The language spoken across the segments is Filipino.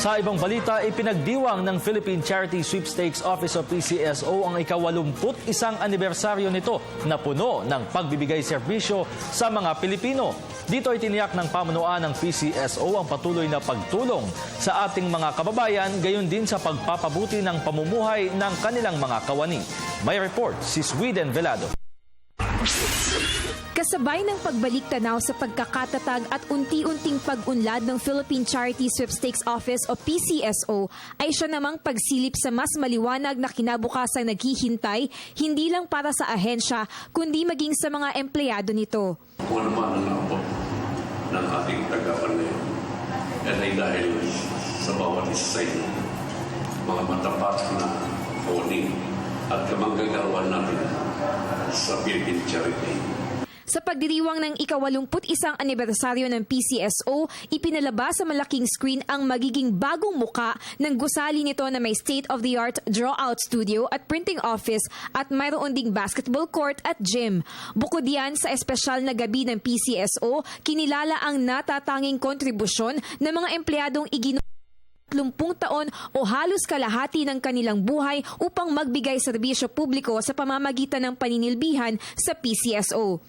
Sa ibang balita, ipinagdiwang ng Philippine Charity Sweepstakes Office o PCSO ang ika-81 anibersaryo nito na puno ng pagbibigay serbisyo sa mga Pilipino. Dito ay tiniyak ng pamunuan ng PCSO ang patuloy na pagtulong sa ating mga kababayan, gayon din sa pagpapabuti ng pamumuhay ng kanilang mga kawani. May report si Sweden Velado. Kasabay ng pagbalik tanaw sa pagkakatatag at unti-unting pag-unlad ng Philippine Charity Sweepstakes Office o PCSO ay siya namang pagsilip sa mas maliwanag na kinabukasang naghihintay hindi lang para sa ahensya kundi maging sa mga empleyado nito. Kung ano man ang abot ng ating tagapanayon ay dahil sa bawat isa sa inyo, mga matapat na kawani at kamanggagawa natin sa Philippine Charity. Sa pagdiriwang ng ika-81 anibersaryo ng PCSO, ipinalabas sa malaking screen ang magiging bagong muka ng gusali nito na may state-of-the-art draw-out studio at printing office at mayroon ding basketball court at gym. Bukod yan sa espesyal na gabi ng PCSO, kinilala ang natatanging kontribusyon ng mga empleyadong igino 30 taon o halos kalahati ng kanilang buhay upang magbigay serbisyo publiko sa pamamagitan ng paninilbihan sa PCSO.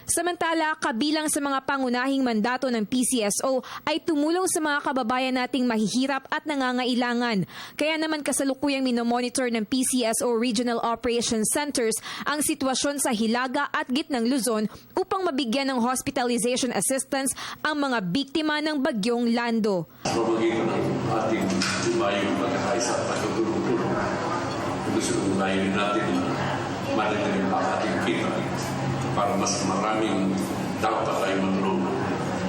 Samantala, kabilang sa mga pangunahing mandato ng PCSO ay tumulong sa mga kababayan nating mahihirap at nangangailangan. Kaya naman kasalukuyang minomonitor ng PCSO Regional Operations Centers ang sitwasyon sa Hilaga at Gitnang Luzon upang mabigyan ng hospitalization assistance ang mga biktima ng bagyong Lando. Sa pamagitan ng ating lumayong pagkakaisa at pagtutulong-tulong, gusto kong layunin natin na manatiling ang ating kita para mas maraming dapat ay matulungan,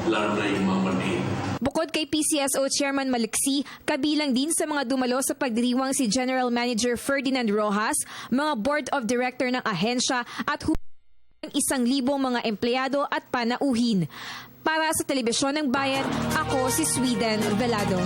lalo na yung mga maliit. Bukod kay PCSO Chairman Maliksi, kabilang din sa mga dumalo sa pagdiriwang si General Manager Ferdinand Rojas, mga Board of Director ng ahensya at 1,000 mga empleyado at panauhin. Para sa Telebisyon ng Bayan, ako si Sweden Velado.